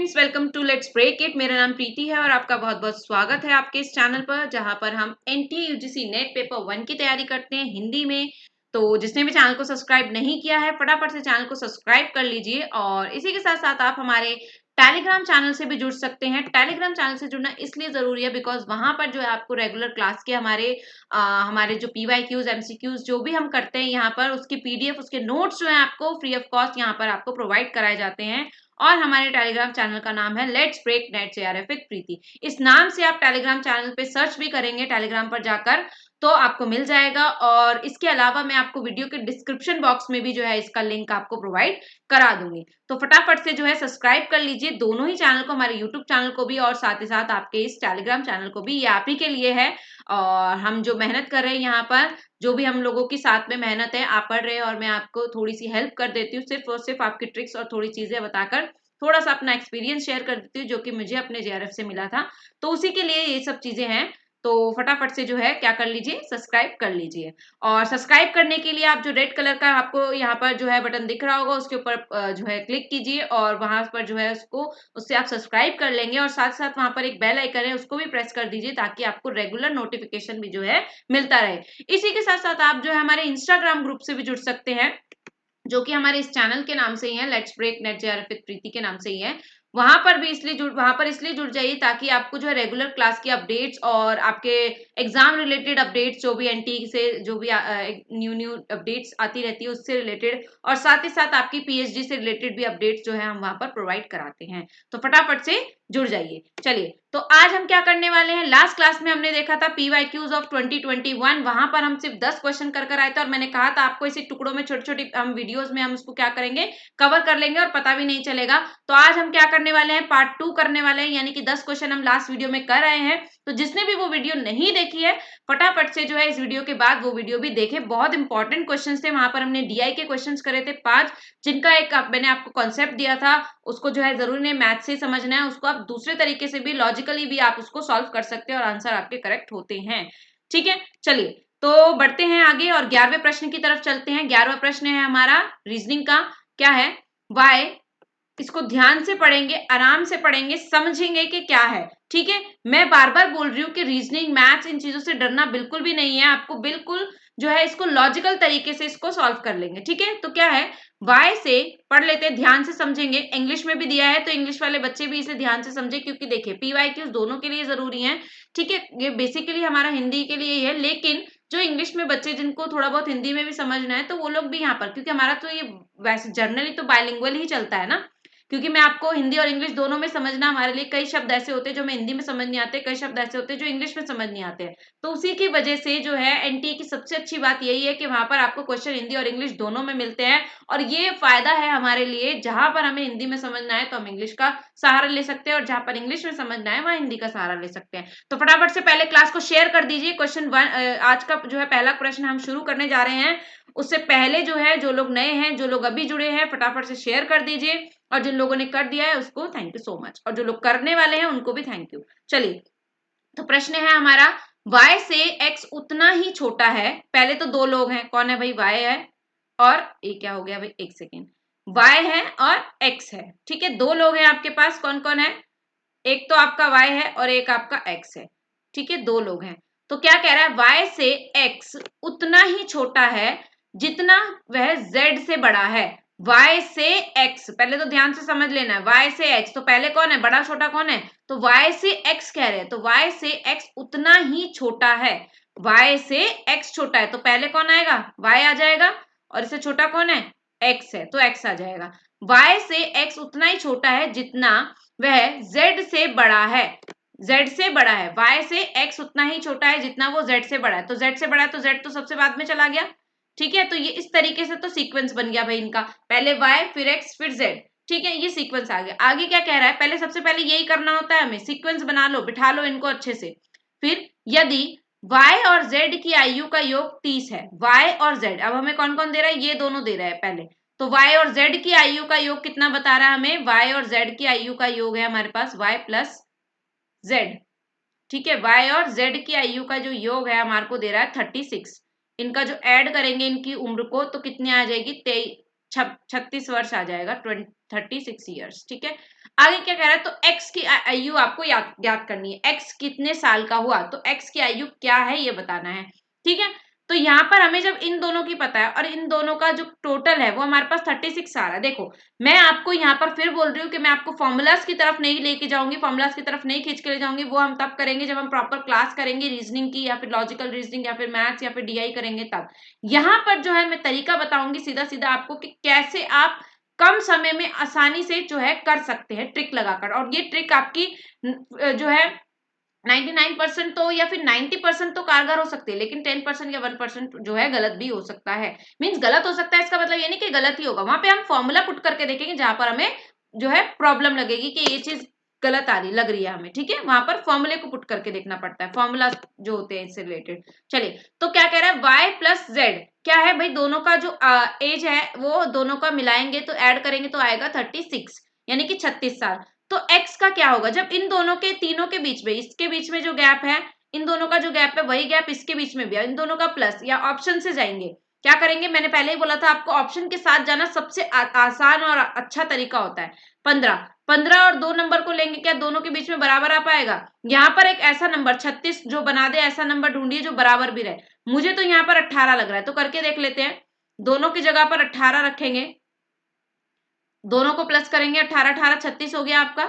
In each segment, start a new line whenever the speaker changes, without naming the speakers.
Friends, welcome to let's break it. मेरा नाम प्रीति है और आपका बहुत बहुत स्वागत है आपके इस चैनल पर, जहां पर हम एनटीए यूजीसी नेट पेपर 1 की तैयारी करते हैं हिंदी में। तो जिसने भी चैनल को सब्सक्राइब नहीं किया है, फटाफट से चैनल को सब्सक्राइब कर लीजिए। और इसी के साथ साथ आप हमारे टेलीग्राम चैनल से भी जुड़ सकते हैं। टेलीग्राम चैनल से जुड़ना इसलिए जरूरी है बिकॉज वहां पर जो है आपको रेगुलर क्लास के हमारे जो पीवाईक्यूज एमसीक्यूज जो भी हम करते हैं यहाँ पर, उसकी पीडीएफ, उसके नोट्स जो है आपको फ्री ऑफ कॉस्ट यहाँ पर आपको प्रोवाइड कराए जाते हैं। और हमारे टेलीग्राम चैनल का नाम है let's break NET JRF with Preeti. इस नाम से आप टेलीग्राम चैनल पे सर्च भी करेंगे टेलीग्राम पर जाकर तो आपको मिल जाएगा। और इसके अलावा मैं आपको वीडियो के डिस्क्रिप्शन बॉक्स में भी जो है इसका लिंक आपको प्रोवाइड करा दूंगी। तो फटाफट से जो है सब्सक्राइब कर लीजिए दोनों ही चैनल को, हमारे यूट्यूब चैनल को भी और साथ ही साथ आपके इस टेलीग्राम चैनल को भी। ये आप ही के लिए है। और हम जो मेहनत कर रहे हैं यहाँ पर, जो भी हम लोगों की साथ में मेहनत है, आप पढ़ रहे हैं और मैं आपको थोड़ी सी हेल्प कर देती हूँ, सिर्फ और सिर्फ आपकी ट्रिक्स और थोड़ी चीजें बताकर थोड़ा सा अपना एक्सपीरियंस शेयर कर देती हूँ जो कि मुझे अपने जेआरएफ से मिला था। तो उसी के लिए ये सब चीजें हैं। तो फटाफट से जो है क्या कर लीजिए, सब्सक्राइब कर लीजिए। और सब्सक्राइब करने के लिए आप जो रेड कलर का आपको यहाँ पर जो है बटन दिख रहा होगा, उसके ऊपर जो है क्लिक कीजिए और वहां पर जो है उससे आप सब्सक्राइब कर लेंगे। और साथ साथ वहां पर एक बेल आइकन है, उसको भी प्रेस कर दीजिए ताकि आपको रेगुलर नोटिफिकेशन भी जो है मिलता रहे। इसी के साथ साथ आप जो है हमारे इंस्टाग्राम ग्रुप से भी जुड़ सकते हैं, जो कि हमारे इस चैनल के नाम से ही है, let's break NET JRF with Preeti के नाम से ही है। वहां पर इसलिए जुड़ जाइए ताकि आपको जो है रेगुलर क्लास की अपडेट्स और आपके एग्जाम रिलेटेड अपडेट्स, जो भी एनटी से जो भी न्यू न्यू अपडेट्स आती रहती है उससे रिलेटेड, और साथ ही साथ आपकी पीएचडी से रिलेटेड भी अपडेट्स जो है हम वहां पर प्रोवाइड कराते हैं। तो फटाफट से जुड़ जाइए। चलिए, तो आज हम क्या करने वाले हैं। लास्ट क्लास में हमने देखा था पीवाईक्यूज ऑफ 2021। वहां पर हम सिर्फ 10 क्वेश्चन कर आए थे और मैंने कहा था आपको इसी टुकड़ों में छोटे छोटे हम वीडियोस में हम उसको क्या करेंगे, कवर कर लेंगे और पता भी नहीं चलेगा। तो आज हम क्या करने वाले हैं, पार्ट 2 करने वाले हैं, यानी कि 10 क्वेश्चन हम लास्ट वीडियो में कर आए हैं। तो जिसने भी वो वीडियो नहीं देखी है, फटाफट से जो है इस वीडियो के बाद वो वीडियो भी देखे। बहुत इंपॉर्टेंट क्वेश्चन थे वहां पर, हमने डीआई के क्वेश्चन करे थे 5, जिनका एक मैंने आपको कॉन्सेप्ट दिया था। उसको जो है जरूरी नहीं मैथ से समझना है, उसको आप दूसरे तरीके से भी, लॉजिकली भी आप उसको सॉल्व कर सकते हैं और आंसर आपके करेक्ट होते हैं। ठीक है, चलिए तो बढ़ते हैं आगे और 11वें प्रश्न की तरफ चलते हैं। 11वां प्रश्न है हमारा रीजनिंग का। क्या है, वाई। इसको ध्यान से पढ़ेंगे, आराम से पढ़ेंगे, समझेंगे कि क्या है। ठीक है, मैं बार बार बोल रही हूँ कि रीजनिंग, मैथ्स, इन चीजों से डरना बिल्कुल भी नहीं है। आपको बिल्कुल जो है इसको लॉजिकल तरीके से इसको सॉल्व कर लेंगे। ठीक है, तो क्या है, वाई से पढ़ लेते हैं, ध्यान से समझेंगे। इंग्लिश में भी दिया है तो इंग्लिश वाले बच्चे भी इसे ध्यान से समझे, क्योंकि देखिए पीवाईक्यूज दोनों के लिए जरूरी है। ठीक है, ये बेसिकली हमारा हिंदी के लिए ही है, लेकिन जो इंग्लिश में बच्चे जिनको थोड़ा बहुत हिंदी में भी समझना है तो वो लोग भी यहाँ पर, क्योंकि हमारा तो ये वैसे जनरली तो बायलिंगुअल ही चलता है ना, क्योंकि मैं आपको हिंदी और इंग्लिश दोनों में समझना, हमारे लिए कई शब्द ऐसे होते हैं जो हमें हिंदी में समझ नहीं आते, कई शब्द ऐसे होते हैं जो इंग्लिश में समझ नहीं आते हैं। तो उसी की वजह से जो है एनटीए की सबसे अच्छी बात यही है कि वहां पर आपको क्वेश्चन हिंदी और इंग्लिश दोनों में मिलते हैं। और ये फायदा है हमारे लिए, जहां पर हमें हिंदी में समझना है तो हम इंग्लिश का सहारा ले सकते हैं और जहां पर इंग्लिश में समझना है वहां हिंदी का सहारा ले सकते हैं। तो फटाफट से पहले क्लास को शेयर कर दीजिए। क्वेश्चन 1 आज का जो है पहला प्रश्न हम शुरू करने जा रहे हैं। उससे पहले जो है, जो लोग नए हैं, जो लोग अभी जुड़े हैं, फटाफट से शेयर कर दीजिए। और जिन लोगों ने कर दिया है उसको थैंक यू सो मच, और जो लोग करने वाले हैं उनको भी थैंक यू। चलिए, तो प्रश्न है हमारा, y से x उतना ही छोटा है। पहले तो दो लोग हैं, कौन है भाई, y है और ये क्या हो गया भाई, एक सेकेंड, y है और x है। ठीक है, दो लोग हैं आपके पास, कौन कौन है, एक तो आपका y है और एक आपका x है। ठीक है, दो लोग हैं। तो क्या कह रहा है, y से x उतना ही छोटा है जितना वह z से बड़ा है। y से x, पहले तो ध्यान से समझ लेना है, y से x, तो पहले कौन है, बड़ा छोटा कौन है, तो y से x कह रहे हैं, तो y से x उतना ही छोटा है। y से x छोटा है तो पहले कौन आएगा, y आ जाएगा, और इससे छोटा कौन है, x है, तो x आ जाएगा। y से x उतना ही छोटा है जितना वह z से बड़ा है। z से बड़ा है, y से x उतना ही छोटा है जितना वो z से बड़ा है। तो z से बड़ा है तो z तो सबसे बाद में चला गया। ठीक है, तो ये इस तरीके से तो सीक्वेंस बन गया भाई इनका, पहले y फिर x फिर z। ठीक है, ये सीक्वेंस आ गया। आगे क्या कह रहा है, पहले सबसे पहले यही करना होता है हमें, सीक्वेंस बना लो, बिठा लो इनको अच्छे से। फिर यदि y और z की आयु का योग 30 है, y और z, अब हमें कौन कौन दे रहा है, ये दोनों दे रहा है पहले। तो y और z की आयु का योग कितना बता रहा है हमें, y और z की आयु का योग है हमारे पास y प्लस z। ठीक है, y और z की आयु का जो योग है हमारे को दे रहा है 36। इनका जो ऐड करेंगे इनकी उम्र को तो कितनी आ जाएगी, 36 वर्ष आ जाएगा, 36 ईयर्स। ठीक है, आगे क्या कह रहा है, तो x की आयु आपको याद करनी है। x कितने साल का हुआ, तो x की आयु क्या है ये बताना है। ठीक है, तो यहाँ पर हमें जब इन दोनों की पता है और इन दोनों का जो टोटल है वो हमारे पास 36 आ रहा है। देखो मैं आपको यहाँ पर फिर बोल रही हूँ कि मैं आपको फॉर्मूलाज की तरफ नहीं लेके जाऊंगी, फॉर्मूलाज की तरफ नहीं खींच के ले जाऊंगी, वो हम तब करेंगे जब हम प्रॉपर क्लास करेंगे रीजनिंग की, या फिर लॉजिकल रीजनिंग, या फिर मैथ्स, या फिर डीआई करेंगे तब। यहाँ पर जो है मैं तरीका बताऊंगी सीधा सीधा आपको कि कैसे आप कम समय में आसानी से जो है कर सकते हैं ट्रिक लगाकर। और ये ट्रिक आपकी जो है 99% तो या फिर 90% तो कारगर हो सकती है, लेकिन 10% या 1% जो है गलत भी हो सकता है। मीन्स गलत हो सकता है, इसका मतलब ये नहीं कि गलत ही होगा, वहां पे हम फॉर्मूला पुट करके देखेंगे जहां पर हमें जो है प्रॉब्लम लगेगी कि ये चीज गलत आ रही लग रही है हमें। ठीक है, वहां पर फॉर्मूले को पुट करके देखना पड़ता है, फॉर्मूला जो होते हैं इससे रिलेटेड। चलिए, तो क्या कह रहा है, वाई प्लस जेड क्या है भाई, दोनों का जो एज है वो दोनों का मिलाएंगे तो ऐड करेंगे तो आएगा 36, यानी कि 36 साल। तो x का क्या होगा, जब इन दोनों के तीनों के बीच में, इसके बीच में जो गैप है, इन दोनों का जो गैप है वही गैप इसके बीच में भी है, इन दोनों का प्लस, या ऑप्शन से जाएंगे। क्या करेंगे, मैंने पहले ही बोला था आपको ऑप्शन के साथ जाना सबसे आसान और अच्छा तरीका होता है। 15 15 और 2 नंबर को लेंगे, क्या दोनों के बीच में बराबर आ पाएगा। यहाँ पर एक ऐसा नंबर 36 जो बना दे, ऐसा नंबर ढूंढिए जो बराबर भी रहे। मुझे तो यहाँ पर 18 लग रहा है, तो करके देख लेते हैं। दोनों की जगह पर 18 रखेंगे, दोनों को प्लस करेंगे, 18 18 36 हो गया आपका।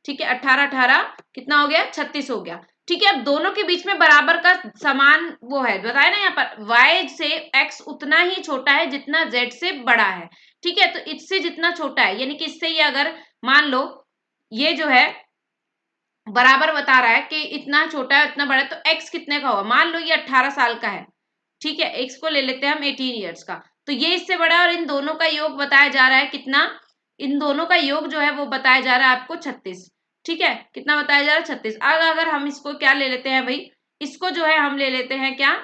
ठीक है, 18 18 कितना हो गया, 36 हो गया। ठीक है, अब दोनों के बीच में बराबर का समान वो है, बताया ना यहाँ पर y से x उतना ही छोटा है जितना z से बड़ा है। ठीक है, तो इससे जितना छोटा है, यानी कि इससे ये अगर मान लो ये जो है बराबर बता रहा है कि इतना छोटा है इतना बड़ा है, तो x कितने का होगा, मान लो ये 18 साल का है। ठीक है, x को ले लेते हैं हम 18 ईयर्स का, तो ये इससे बड़ा है, और इन दोनों का योग बताया जा रहा है कितना, इन दोनों का योग जो है वो बताया जा रहा है आपको 36। ठीक है, कितना बताया जा रहा है, 36। अगर हम इसको क्या ले लेते हैं भाई, इसको जो है हम ले लेते हैं क्या,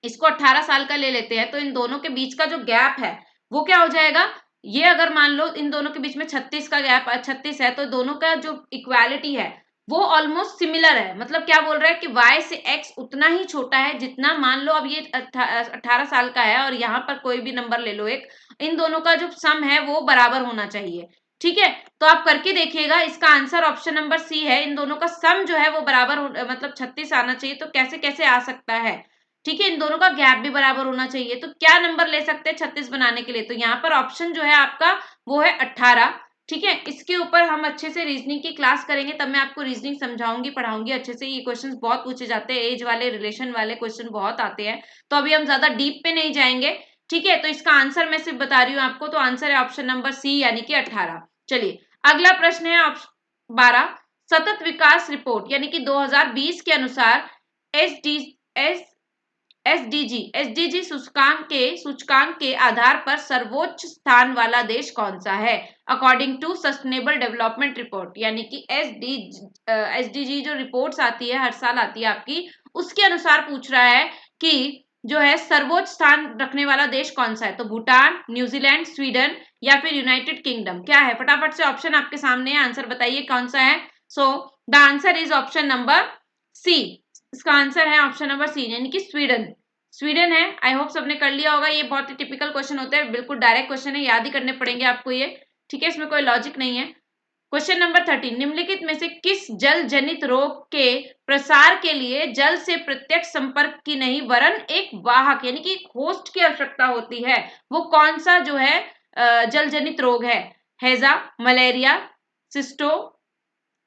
इसको 18 साल का ले लेते हैं, तो इन दोनों के बीच का जो गैप है वो क्या हो जाएगा, ये अगर मान लो इन दोनों के बीच में 36 का गैप 36 है, तो दोनों का जो इक्वालिटी है वो ऑलमोस्ट सिमिलर है। मतलब क्या बोल रहा है कि y से x उतना ही छोटा है जितना, मान लो अब ये 18 साल का है और यहाँ पर कोई भी नंबर ले लो एक, इन दोनों का जो सम है वो बराबर होना चाहिए। ठीक है, तो आप करके देखिएगा, इसका आंसर ऑप्शन नंबर सी है, इन दोनों का सम जो है वो बराबर मतलब 36 आना चाहिए। तो कैसे कैसे आ सकता है, ठीक है, इन दोनों का गैप भी बराबर होना चाहिए। तो क्या नंबर ले सकते हैं 36 बनाने के लिए, तो यहाँ पर ऑप्शन जो है आपका वो है 18। ठीक है, इसके ऊपर हम अच्छे से रीजनिंग की क्लास करेंगे, तब मैं आपको रीजनिंग समझाऊंगी, पढ़ाऊंगी अच्छे से। ये क्वेश्चंस बहुत पूछे जाते हैं, एज वाले रिलेशन वाले क्वेश्चन बहुत आते हैं, तो अभी हम ज्यादा डीप पे नहीं जाएंगे। ठीक है, तो इसका आंसर मैं सिर्फ बता रही हूँ आपको, तो आंसर है ऑप्शन नंबर सी, यानी कि 18। चलिए, अगला प्रश्न है 12, सतत विकास रिपोर्ट यानी कि 2020 के अनुसार एस डी एस एसडीजी सूचकांक के आधार पर सर्वोच्च स्थान वाला देश कौन सा है, according to sustainable development report. यानी कि एसडीजी जो रिपोर्ट्स आती है हर साल आती है आपकी, उसके अनुसार पूछ रहा है कि जो है सर्वोच्च स्थान रखने वाला देश कौन सा है। तो भूटान, न्यूजीलैंड, स्वीडन, या फिर यूनाइटेड किंगडम, क्या है, फटाफट से ऑप्शन आपके सामने है, आंसर बताइए कौन सा है। So the answer is option number C. इसका आंसर है ऑप्शन नंबर सी, यानी कि स्वीडन। स्वीडन है। आई होप सबने कर लिया होगा, ये बहुत ही टिपिकल क्वेश्चन होता है, बिल्कुल डायरेक्ट क्वेश्चन है, याद ही करने पड़ेंगे आपको ये। ठीक है, इसमें कोई लॉजिक नहीं है। क्वेश्चन नंबर 13, निम्नलिखित में से किस जल जनित रोग के प्रसार के लिए जल से प्रत्यक्ष संपर्क की नहीं वरन एक वाहक यानी कि होस्ट की आवश्यकता होती है, वो कौन सा जो है जल जनित रोग है, हैजा, मलेरिया, सिस्टो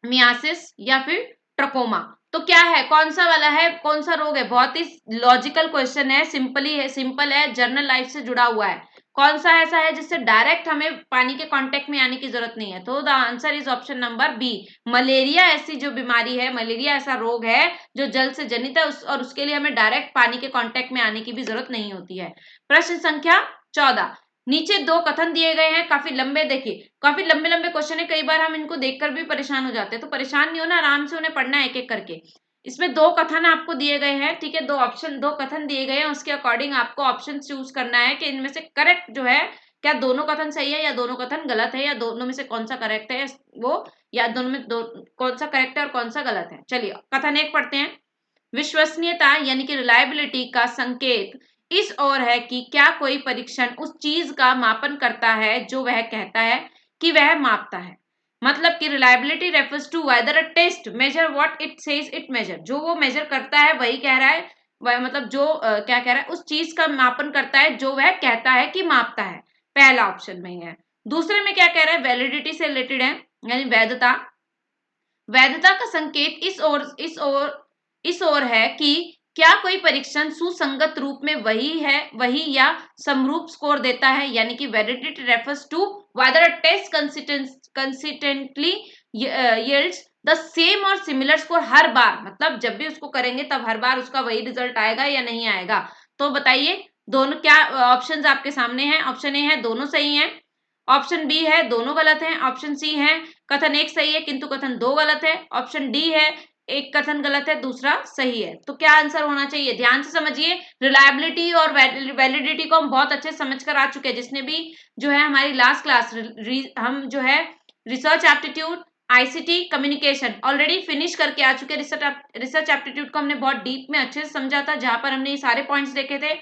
मियासिस, या फिर ट्रकोमा। तो क्या है, कौन सा वाला है, कौन सा रोग है, बहुत ही लॉजिकल क्वेश्चन है, सिंपली है, सिंपल है, जनरल लाइफ से जुड़ा हुआ है। कौन सा ऐसा है जिससे डायरेक्ट हमें पानी के कांटेक्ट में आने की जरूरत नहीं है, तो the answer is option number B. Malaria ऐसी जो बीमारी है, मलेरिया ऐसा रोग है जो जल से जनित है, और उसके लिए हमें डायरेक्ट पानी के कांटेक्ट में आने की भी जरूरत नहीं होती है। प्रश्न संख्या 14, नीचे दो कथन दिए गए हैं, काफी लंबे, देखिए काफी लंबे लंबे क्वेश्चन है, कई बार हम इनको देखकर भी परेशान हो जाते हैं, तो परेशान नहीं होना, आराम से उन्हें पढ़ना है एक एक करके। इसमें दो कथन आपको दिए गए हैं, ठीक है, दो कथन दिए गए हैं, उसके अकॉर्डिंग आपको ऑप्शन चूज करना है कि इनमें से करेक्ट जो है, क्या दोनों कथन सही है या दोनों कथन गलत है, या दोनों में से कौन सा करेक्ट है वो, या दोनों में कौन सा करेक्ट है और कौन सा गलत है। चलिए, कथन एक पढ़ते हैं। विश्वसनीयता यानी कि रिलायबिलिटी का संकेत इस ओर है कि क्या कोई परीक्षण उस चीज का मापन करता है जो वह कहता है कि वह मापता है। मतलब कि reliability refers to whether a test measure what it says it measure, जो वो मेजर करता है वही कह रहा है, वह मतलब जो क्या कह रहा है, उस चीज का मापन करता है जो वह कहता है कि मापता है। पहला ऑप्शन में है। दूसरे में क्या कह रहा है, वैलिडिटी से रिलेटेड है, यानी वैधता। वैधता का संकेत इस ओर है कि क्या कोई परीक्षण सुसंगत रूप में वही या समरूप स्कोर देता है, यानी कि validity refers to whether a test consistently yields the same और सिमिलर स्कोर हर बार, मतलब जब भी उसको करेंगे तब हर बार उसका वही रिजल्ट आएगा या नहीं आएगा। तो बताइए दोनों क्या ऑप्शंस आपके सामने हैं। ऑप्शन ए है दोनों सही हैं, ऑप्शन बी है दोनों गलत हैं, ऑप्शन सी है कथन एक सही है किंतु कथन दो गलत है, ऑप्शन डी है एक कथन गलत है दूसरा सही है। तो क्या आंसर होना चाहिए, ध्यान से समझिए। रिलायबिलिटी और वैलिडिटी को हम बहुत अच्छे से समझ कर आ चुके हैं, जिसने भी जो है हमारी लास्ट क्लास हम जो है research aptitude ICT communication already finish करके आ चुके हैं। रिसर्च एप्टीट्यूड को हमने बहुत डीप में अच्छे से समझा था, जहां पर हमने ये सारे पॉइंट्स देखे थे।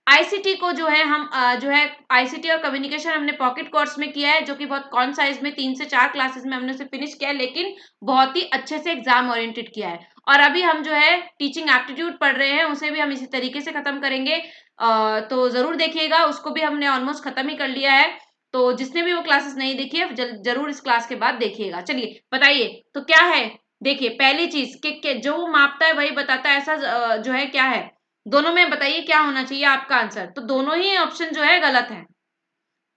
आईसीटी को जो है हम जो है आईसीटी और कम्युनिकेशन हमने पॉकेट कोर्स में किया है, जो कि बहुत कॉन साइज में 3 से 4 क्लासेस में हमने उसे फिनिश किया है, लेकिन बहुत ही अच्छे से एग्जाम ओरिएंटेड किया है। और अभी हम जो है टीचिंग एप्टीट्यूड पढ़ रहे हैं, उसे भी हम इसी तरीके से खत्म करेंगे। तो जरूर देखिएगा, उसको भी हमने ऑलमोस्ट खत्म ही कर लिया है। तो जिसने भी वो क्लासेस नहीं देखी है जरूर इस क्लास के बाद देखिएगा। चलिए बताइए तो क्या है। देखिए पहली चीज कि जो मापता है वही बताता है, ऐसा जो है क्या है, दोनों में बताइए क्या होना चाहिए आपका आंसर। तो दोनों ही ऑप्शन जो है गलत है,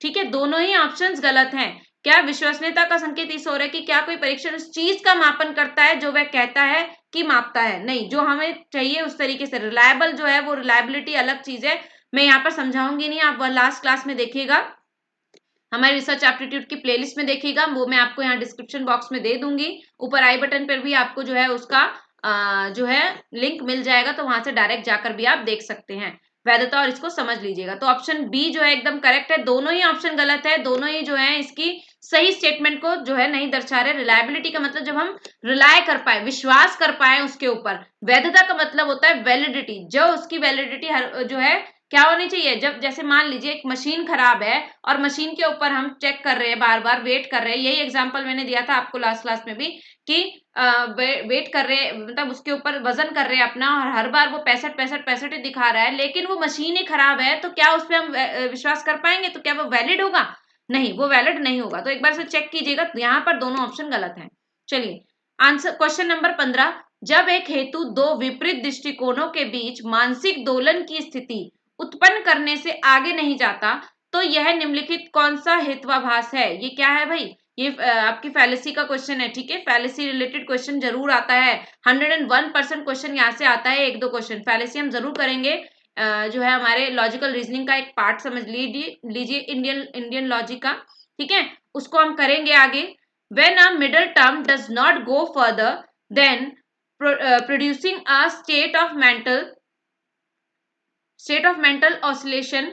ठीक है, दोनों ही ऑप्शंस गलत हैं। क्या विश्वसनीयता का संकेत इस ओर है कि क्या कोई परीक्षण उस चीज का मापन करता है जो वह कहता है कि मापता है, नहीं, जो हमें चाहिए उस तरीके से। रिलायबल जो है वो रिलायबिलिटी अलग चीज है, मैं यहाँ पर समझाऊंगी नहीं, आप लास्ट क्लास में देखिएगा, हमारे रिसर्च एप्टीट्यूड की प्लेलिस्ट में देखिएगा, वो मैं आपको यहाँ डिस्क्रिप्शन बॉक्स में दे दूंगी। ऊपर आई बटन पर भी आपको जो है उसका जो है लिंक मिल जाएगा, तो वहां से डायरेक्ट जाकर भी आप देख सकते हैं वैधता, और इसको समझ लीजिएगा। तो ऑप्शन बी जो है एकदम करेक्ट है, दोनों ही ऑप्शन गलत है, दोनों ही जो है इसकी सही स्टेटमेंट को जो है नहीं दर्शा रहे। रिलायबिलिटी का मतलब जब हम रिलाय कर पाए, विश्वास कर पाए उसके ऊपर। वैधता का मतलब होता है वैलिडिटी, जो उसकी वैलिडिटी जो है क्या होनी चाहिए। जब जैसे मान लीजिए एक मशीन खराब है और मशीन के ऊपर हम चेक कर रहे हैं, बार बार वेट कर रहे हैं, यही एग्जांपल मैंने दिया था आपको लास्ट क्लास में भी कि वेट कर रहे, मतलब उसके ऊपर वजन कर रहे हैं अपना, और हर बार वो 65 ही दिखा रहा है, लेकिन वो मशीन ही खराब है, तो क्या उस पर हम विश्वास कर पाएंगे, तो क्या वो वैलिड होगा, नहीं, वो वैलिड नहीं होगा। तो एक बार से चेक कीजिएगा, यहाँ पर दोनों ऑप्शन गलत हैं। चलिए आंसर क्वेश्चन नंबर 15, जब एक हेतु दो विपरीत दृष्टिकोणों के बीच मानसिक दोलन की स्थिति उत्पन्न करने से आगे नहीं जाता, तो यह निम्नलिखित कौन सा हेत्वाभास है। ये क्या है भाई, ये आपकी फैलेसी का क्वेश्चन है, ठीक है, फैलेसी रिलेटेड क्वेश्चन जरूर आता है, 101% क्वेश्चन यहाँ से आता है, एक दो क्वेश्चन फैलेसी हम जरूर करेंगे। जो है हमारे लॉजिकल रीजनिंग का एक पार्ट समझ लीजिए इंडियन इंडियन लॉजिक का, ठीक है, उसको हम करेंगे आगे। When a middle term does not go further than producing a state of mental oscillation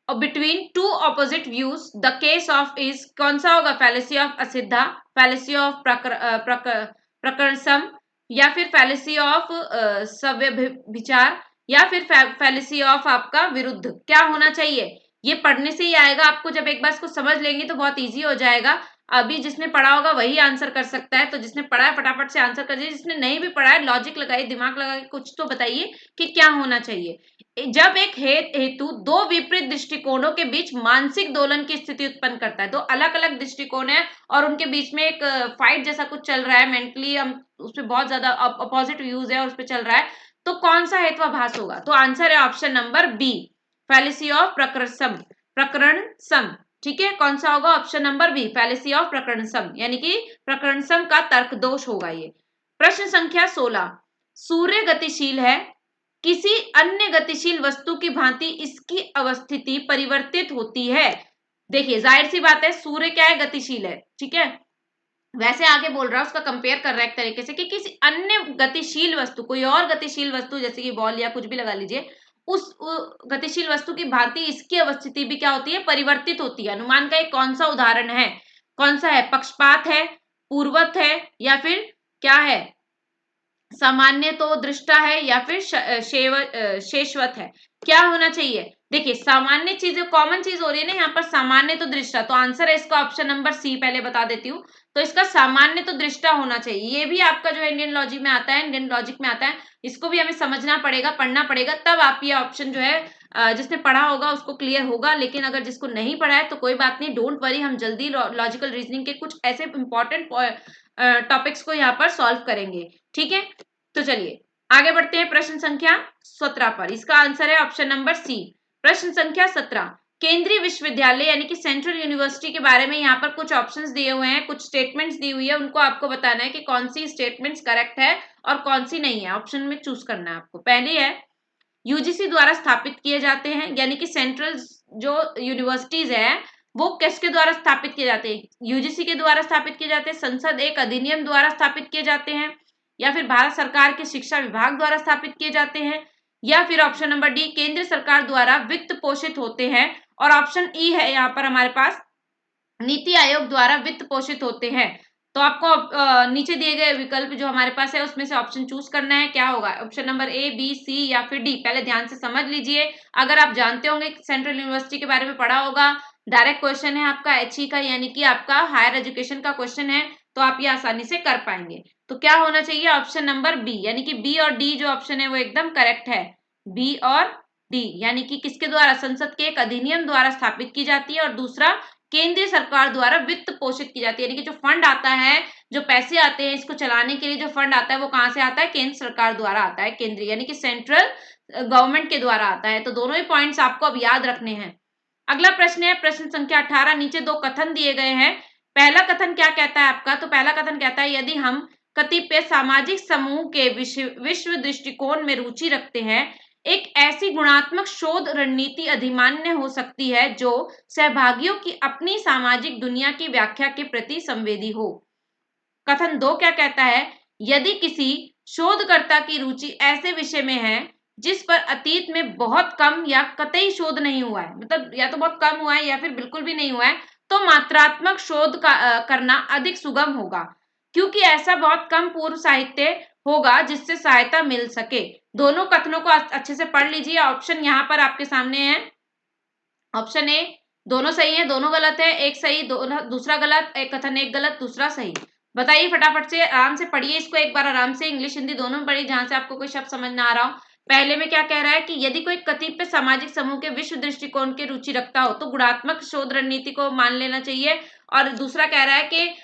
between two opposite views, the case of is कौन सा होगा, fallacy of असिद्धा, fallacy of प्रकर्षम, या फिर fallacy of सव्यभिचार, या फिर fallacy of आपका विरुद्ध, क्या होना चाहिए। ये पढ़ने से ही आएगा आपको, जब एक बार इसको समझ लेंगे तो बहुत इजी हो जाएगा। अभी जिसने पढ़ा होगा वही आंसर कर सकता है, तो जिसने पढ़ा है फटाफट से आंसर कर दीजिए, जिसने नहीं भी पढ़ा है लॉजिक लगाइए, दिमाग लगा के कुछ तो बताइए कि क्या होना चाहिए। जब एक हेतु दो विपरीत दृष्टिकोणों के बीच मानसिक दोलन की स्थिति उत्पन्न करता है, दो अलग अलग दृष्टिकोण है और उनके बीच में एक फाइट जैसा कुछ चल रहा है, मेंटली हम उस पर बहुत ज्यादा अपोजिट व्यूज है और उस पर चल रहा है, तो कौन सा हेत्वाभास होगा। तो आंसर है option number B, fallacy of प्रकरण सम, ठीक है, कौन सा होगा, option number B, fallacy of प्रकरण सम, यानी कि प्रकरण सम का तर्क दोष होगा ये। प्रश्न संख्या 16, सूर्य गतिशील है, किसी अन्य गतिशील वस्तु की भांति इसकी अवस्थिति परिवर्तित होती है। देखिए जाहिर सी बात है, सूर्य क्या है, गतिशील है, ठीक है, वैसे आगे बोल रहा है, उसका कंपेयर कर रहा है एक तरीके से कि किसी अन्य गतिशील वस्तु, कोई और गतिशील वस्तु जैसे कि बॉल या कुछ भी लगा लीजिए, उस गतिशील वस्तु की भांति इसकी अवस्थिति भी क्या होती है, परिवर्तित होती है। अनुमान का एक कौन सा उदाहरण है, कौन सा है, पक्षपात है, पूर्वत है, या फिर क्या है, सामान्य तो दृष्टा है या फिर शेषवत है? क्या होना चाहिए? देखिए सामान्य चीज कॉमन चीज हो रही है ना यहाँ पर, सामान्य तो दृष्टा, तो आंसर है इसका ऑप्शन नंबर सी, पहले बता देती हूँ। तो इसका सामान्य तो दृष्टा होना चाहिए। ये भी आपका जो है इंडियन लॉजिक में आता है, इंडियन लॉजिक में आता है, इसको भी हमें समझना पड़ेगा, पढ़ना पड़ेगा, तब आप ये ऑप्शन जो है जिसने पढ़ा होगा उसको क्लियर होगा। लेकिन अगर जिसको नहीं पढ़ा है तो कोई बात नहीं, डोंट वरी, हम जल्दी लॉजिकल रीजनिंग के कुछ ऐसे इंपॉर्टेंट टॉपिक्स को यहाँ पर सॉल्व करेंगे। ठीक है, तो चलिए आगे बढ़ते हैं प्रश्न संख्या 17 पर। इसका आंसर है ऑप्शन नंबर सी। प्रश्न संख्या 17, केंद्रीय विश्वविद्यालय यानी कि सेंट्रल यूनिवर्सिटी के बारे में यहाँ पर कुछ ऑप्शंस दिए हुए हैं, कुछ स्टेटमेंट्स दी हुई है, उनको आपको बताना है कि कौन सी स्टेटमेंट्स करेक्ट है और कौन सी नहीं है। ऑप्शन में चूज करना है आपको। पहली है यूजीसी द्वारा स्थापित किए जाते हैं, यानी कि सेंट्रल जो यूनिवर्सिटीज है वो किसके द्वारा स्थापित किए जाते हैं? यूजीसी के द्वारा स्थापित किए जाते हैं, संसद एक अधिनियम द्वारा स्थापित किए जाते हैं, या फिर भारत सरकार के शिक्षा विभाग द्वारा स्थापित किए जाते हैं, या फिर ऑप्शन नंबर डी केंद्र सरकार द्वारा वित्त पोषित होते हैं, और ऑप्शन ई है यहाँ पर हमारे पास नीति आयोग द्वारा वित्त पोषित होते हैं। तो आपको नीचे दिए गए विकल्प जो हमारे पास है उसमें से ऑप्शन चूज करना है। क्या होगा? ऑप्शन नंबर ए, बी, सी या फिर डी। पहले ध्यान से समझ लीजिए, अगर आप जानते होंगे सेंट्रल यूनिवर्सिटी के बारे में पढ़ा होगा, डायरेक्ट क्वेश्चन है आपका एचई का, यानी कि आपका हायर एजुकेशन का क्वेश्चन है, तो आप ये आसानी से कर पाएंगे। तो क्या होना चाहिए? ऑप्शन नंबर बी, यानी कि बी और डी जो ऑप्शन है वो एकदम करेक्ट है। बी और डी, यानी कि किसके द्वारा? संसद के एक अधिनियम द्वारा स्थापित की जाती है, और दूसरा केंद्रीय सरकार द्वारा वित्त पोषित की जाती है, यानी कि जो फंड आता है, जो पैसे आते हैं इसको चलाने के लिए, जो फंड आता है वो कहां से आता है? केंद्र सरकार द्वारा आता है, केंद्रीय यानी कि सेंट्रल गवर्नमेंट के द्वारा आता है। तो दोनों ही पॉइंट्स आपको अब याद रखने हैं। अगला प्रश्न है प्रश्न संख्या 18। नीचे दो कथन दिए गए हैं। पहला कथन क्या कहता है आपका? तो पहला कथन कहता है यदि हम कतिपय सामाजिक समूह के विश्व दृष्टिकोण में रुचि रखते हैं, एक ऐसी गुणात्मक शोध रणनीति अधिमान्य हो सकती है जो सहभागियों की अपनी सामाजिक दुनिया की व्याख्या के प्रति संवेदी हो। कथन दो क्या कहता है? यदि किसी शोधकर्ता की रुचि ऐसे विषय में है जिस पर अतीत में बहुत कम या कतई शोध नहीं हुआ है, मतलब या तो बहुत कम हुआ है या फिर बिल्कुल भी नहीं हुआ है, तो मात्रात्मक शोध करना अधिक सुगम होगा, क्योंकि ऐसा बहुत कम पूर्व साहित्य होगा जिससे सहायता मिल सके। दोनों कथनों को अच्छे से पढ़ लीजिए। ऑप्शन यहाँ पर आपके सामने है। ऑप्शन ए दोनों सही है, दोनों गलत है, एक सही दूसरा गलत, एक कथन एक गलत दूसरा सही। बताइए फटाफट से, आराम से पढ़िए इसको एक बार, आराम से इंग्लिश हिंदी दोनों में पढ़िए जहां से आपको कोई शब्द समझ ना आ रहा हो। पहले में क्या कह रहा है कि यदि कोई कतिपय सामाजिक समूह के विश्व दृष्टिकोण की रुचि रखता हो तो गुणात्मक शोध रणनीति को मान लेना चाहिए। और दूसरा कह रहा है कि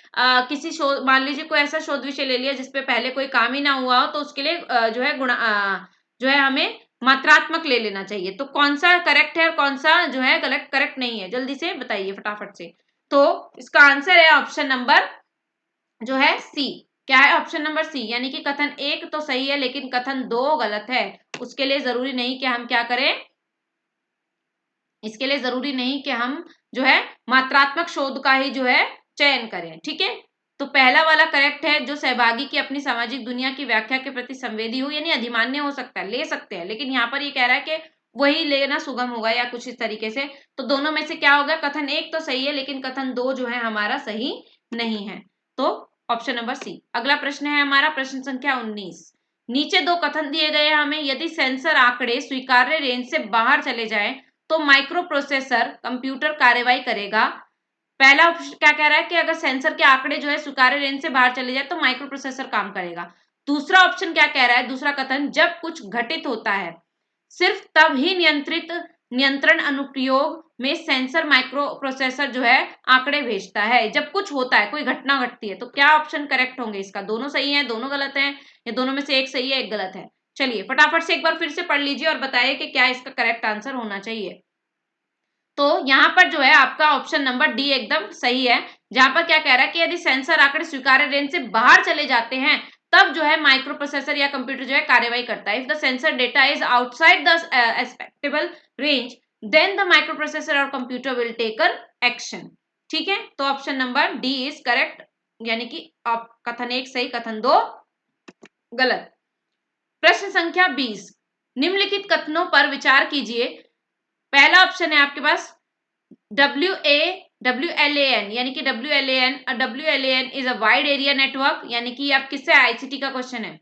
किसी शोध, मान लीजिए कोई ऐसा शोध विषय ले लिया जिसपे पहले कोई काम ही ना हुआ हो, तो उसके लिए जो है जो है हमें मात्रात्मक ले लेना चाहिए। तो कौन सा करेक्ट है और कौन सा जो है गलत, करेक्ट नहीं है, जल्दी से बताइए फटाफट से। तो इसका आंसर है ऑप्शन नंबर जो है सी। क्या है? ऑप्शन नंबर सी, यानी कि कथन एक तो सही है लेकिन कथन दो गलत है। उसके लिए जरूरी नहीं कि हम क्या करें, इसके लिए जरूरी नहीं कि हम जो है मात्रात्मक शोध का ही जो है चयन करें। ठीक है, तो पहला वाला करेक्ट है, जो सहभागी की अपनी सामाजिक दुनिया की व्याख्या के प्रति संवेदी हो, यानी अधिमान्य हो सकता है, ले सकते हैं, लेकिन यहाँ पर ये कह रहा है कि वही लेना सुगम होगा या कुछ इस तरीके से। तो दोनों में से क्या होगा? कथन एक तो सही है लेकिन कथन दो जो है हमारा सही नहीं है। तो ऑप्शन नंबर सी। अगला प्रश्न है हमारा प्रश्न संख्या 19। नीचे दो कथन दिए गए हैं हमें। यदि सेंसर आंकड़े स्वीकार्य रेंज से बाहर चले जाएं तो माइक्रो प्रोसेसर कंप्यूटर कार्रवाई करेगा। पहला ऑप्शन क्या कह रहा है कि अगर सेंसर के आंकड़े जो है स्वीकार्य रेंज से बाहर चले जाए तो माइक्रो प्रोसेसर काम करेगा। दूसरा ऑप्शन क्या कह रहा है? दूसरा कथन, जब कुछ घटित होता है सिर्फ तब ही नियंत्रण अनुप्रयोग में सेंसर माइक्रो प्रोसेसर जो है आंकड़े भेजता है। जब कुछ होता है, कोई घटना घटती है, तो क्या ऑप्शन करेक्ट होंगे? इसका दोनों सही है, दोनों गलत है, या दोनों में से एक सही है एक गलत है? चलिए फटाफट से एक बार फिर से पढ़ लीजिए और बताइए कि क्या इसका करेक्ट आंसर होना चाहिए। तो यहाँ पर जो है आपका ऑप्शन नंबर डी एकदम सही है, जहां पर क्या कह रहा है कि यदि सेंसर आंकड़े स्वीकार्य रेंज से बाहर चले जाते हैं तब जो है माइक्रो प्रोसेसर या कंप्यूटर जो है कार्यवाही करता है। If the sensor data is outside the expectable range then the micro processor और कंप्यूटर विल टेक एक्शन। ठीक है, तो option number D is correct, यानी कि कथन एक सही कथन दो गलत। प्रश्न संख्या 20। निम्नलिखित कथनों पर विचार कीजिए। पहला ऑप्शन है आपके पास WLAN, यानी कि WLAN is a wide area network, यानी कि आप किससे? आईसीटी का क्वेश्चन है।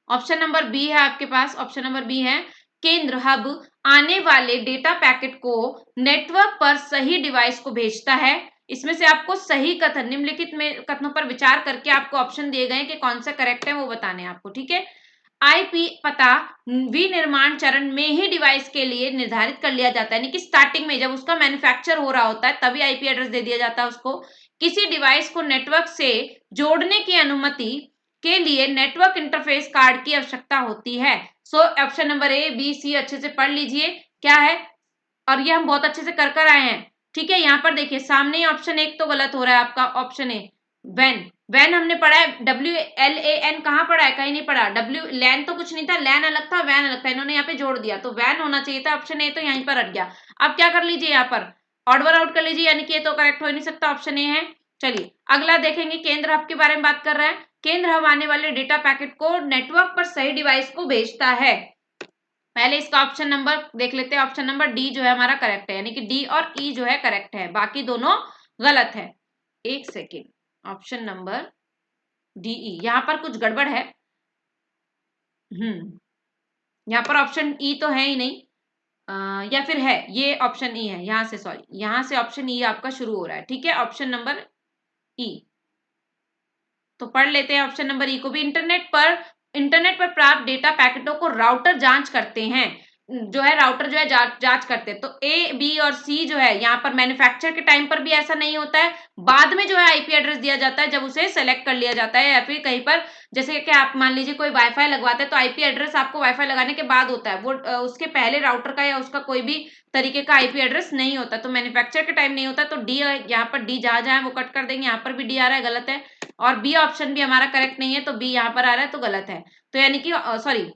ऑप्शन नंबर बी है आपके पास, ऑप्शन नंबर बी है केंद्र हब आने वाले डेटा पैकेट को नेटवर्क पर सही डिवाइस को भेजता है। इसमें से आपको सही कथन, निम्नलिखित में कथनों पर विचार करके आपको ऑप्शन दिए गए कि कौन सा करेक्ट है वो बताने हैं आपको, ठीक है। आईपी पता विनिर्माण चरण में ही डिवाइस के लिए निर्धारित कर लिया जाता है, यानी कि स्टार्टिंग में जब उसका मैन्युफैक्चर हो रहा होता है तभी आईपी एड्रेस दे दिया जाता है उसको। किसी डिवाइस को नेटवर्क से जोड़ने की अनुमति के लिए नेटवर्क इंटरफेस कार्ड की आवश्यकता होती है। So option number A B C अच्छे से पढ़ लीजिए क्या है, और ये हम बहुत अच्छे से कर आए हैं, ठीक है। यहाँ पर देखिए सामने ही ऑप्शन एक तो गलत हो रहा है आपका, ऑप्शन ए वैन। वैन हमने पढ़ा है WLAN, कहाँ पढ़ा है, कहीं नहीं पढ़ा। डब्ल्यू लैन तो कुछ नहीं था, लैन अलग था, वैन अलग था, इन्होंने यहाँ पे जोड़ दिया तो वैन होना चाहिए था, ऑप्शन ए तो यहीं पर अट गया। अब क्या कर लीजिए, यहाँ पर ऑड वन आउट कर लीजिए, यानी कि ये तो करेक्ट हो ही नहीं सकता, ऑप्शन ए है। चलिए अगला देखेंगे, केंद्र हब के बारे में बात कर रहा है। केंद्र हब आने वाले डेटा पैकेट को नेटवर्क पर सही डिवाइस को भेजता है। पहले इसका ऑप्शन नंबर देख लेते हैं, ऑप्शन नंबर डी जो है हमारा करेक्ट है, यानी कि डी और ई जो है करेक्ट है, बाकी दोनों गलत है। एक सेकेंड, ऑप्शन नंबर डीई, यहाँ पर कुछ गड़बड़ है। यहाँ पर ऑप्शन ई तो है ही नहीं, या फिर है, ये ऑप्शन ई है, यहाँ से सॉरी, यहाँ से ऑप्शन ई आपका शुरू हो रहा है, ठीक है, ऑप्शन नंबर ई। तो पढ़ लेते हैं ऑप्शन नंबर ई को भी। इंटरनेट पर प्राप्त डेटा पैकेटों को राउटर जांच करते हैं, जो है राउटर जो है जांच करते हैं। तो ए बी और सी जो है यहाँ पर मैन्युफैक्चर के टाइम पर भी ऐसा नहीं होता है, बाद में जो है आईपी एड्रेस दिया जाता है जब उसे सेलेक्ट कर लिया जाता है, या फिर कहीं पर जैसे कि आप मान लीजिए कोई वाईफाई लगवाते हैं तो आईपी एड्रेस आपको वाईफाई लगाने के बाद होता है, वो उसके पहले राउटर का या उसका कोई भी तरीके का आईपी एड्रेस नहीं होता, तो मैन्युफैक्चर के टाइम नहीं होता। तो डी, यहाँ पर डी जहां जहां वो कट कर देंगे, यहाँ पर भी डी आ रहा है, गलत है। और बी ऑप्शन भी हमारा करेक्ट नहीं है, तो बी यहाँ पर आ रहा है तो गलत है। तो यानी कि सॉरी,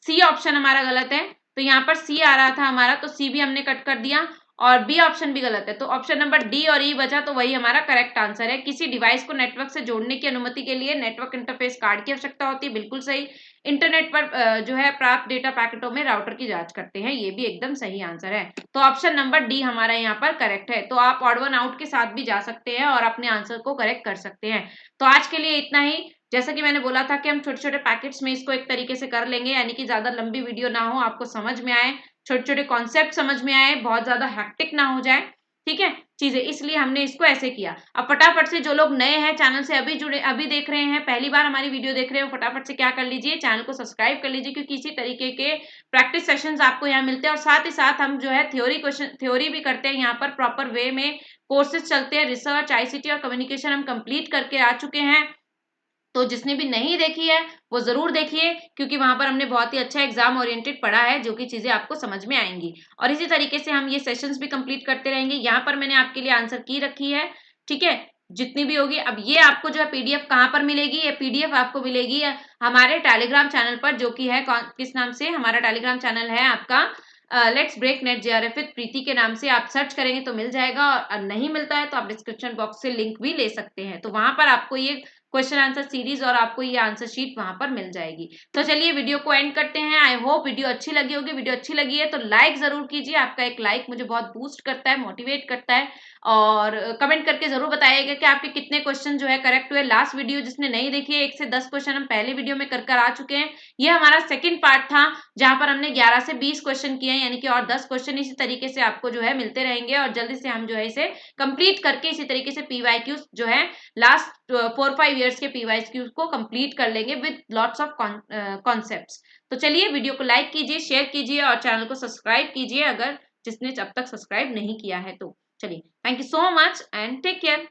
सी ऑप्शन हमारा गलत है, तो यहाँ पर सी आ रहा था हमारा, तो सी भी हमने कट कर दिया, और बी ऑप्शन भी गलत है। तो ऑप्शन नंबर डी और ई बचा, तो वही हमारा करेक्ट आंसर है। किसी डिवाइस को नेटवर्क से जोड़ने की अनुमति के लिए नेटवर्क इंटरफेस कार्ड की आवश्यकता होती है, बिल्कुल सही। इंटरनेट पर जो है प्राप्त डेटा पैकेटों में राउटर की जांच करते हैं, ये भी एकदम सही आंसर है। तो ऑप्शन नंबर डी हमारा यहाँ पर करेक्ट है। तो आप ऑड वन आउट के साथ भी जा सकते हैं और अपने आंसर को करेक्ट कर सकते हैं। तो आज के लिए इतना ही। जैसा कि मैंने बोला था कि हम छोटे छोटे पैकेट्स में इसको एक तरीके से कर लेंगे, यानी कि ज्यादा लंबी वीडियो ना हो, आपको समझ में आए, छोटे छोटे कॉन्सेप्ट समझ में आए, बहुत ज्यादा हैक्टिक ना हो जाए, ठीक है चीजें, इसलिए हमने इसको ऐसे किया। अब फटाफट से जो लोग नए हैं चैनल से अभी जुड़े, अभी देख रहे हैं, पहली बार हमारी वीडियो देख रहे हो, फटाफट से क्या कर लीजिए, चैनल को सब्सक्राइब कर लीजिए, क्योंकि इसी तरीके के प्रैक्टिस सेशंस आपको यहाँ मिलते हैं। और साथ ही साथ हम जो है थ्योरी भी करते हैं, यहाँ पर प्रॉपर वे में कोर्सेज चलते हैं, रिसर्च, आईसीटी और कम्युनिकेशन हम कंप्लीट करके आ चुके हैं। तो जिसने भी नहीं देखी है वो जरूर देखिए, क्योंकि वहां पर हमने बहुत ही अच्छा एग्जाम ओरिएंटेड पढ़ा है, जो कि चीजें आपको समझ में आएंगी। और इसी तरीके से हम ये सेशंस भी कंप्लीट करते रहेंगे। यहाँ पर मैंने आपके लिए आंसर की रखी है, ठीक है, जितनी भी होगी। अब ये आपको जो है पीडीएफ कहाँ पर मिलेगी, ये पीडीएफ आपको मिलेगी हमारे टेलीग्राम चैनल पर, जो कि है किस नाम से, हमारा टेलीग्राम चैनल है आपका let's break NET JRF with Preeti के नाम से। आप सर्च करेंगे तो मिल जाएगा, और नहीं मिलता है तो आप डिस्क्रिप्शन बॉक्स से लिंक भी ले सकते हैं। तो वहां पर आपको ये क्वेश्चन आंसर सीरीज और आपको ये आंसर शीट वहां पर मिल जाएगी। तो चलिए वीडियो को एंड करते हैं। आई होप वीडियो अच्छी लगी होगी। वीडियो अच्छी लगी है तो लाइक जरूर कीजिए, आपका एक लाइक मुझे बहुत बूस्ट करता है, मोटिवेट करता है। और कमेंट करके जरूर बताइएगा कि आपके कितने क्वेश्चन जो है करेक्ट हुए। लास्ट वीडियो जिसने नहीं देखी है, 1 से 10 क्वेश्चन हम पहले वीडियो में कर आ चुके हैं। ये हमारा सेकंड पार्ट था, जहां पर हमने 11 से 20 क्वेश्चन किए हैं, यानी कि और 10 क्वेश्चन इसी तरीके से आपको जो है मिलते रहेंगे, और जल्दी से हम जो है इसे कंप्लीट करके इसी तरीके से PYQs जो है लास्ट 4-5 ईयर्स के PYQs को कंप्लीट कर लेंगे विद लॉट्स ऑफ कॉन्सेप्ट्स। तो चलिए वीडियो को लाइक कीजिए, शेयर कीजिए और चैनल को सब्सक्राइब कीजिए, अगर जिसने अब तक सब्सक्राइब नहीं किया है तो। चलिए, thank you so much and take care.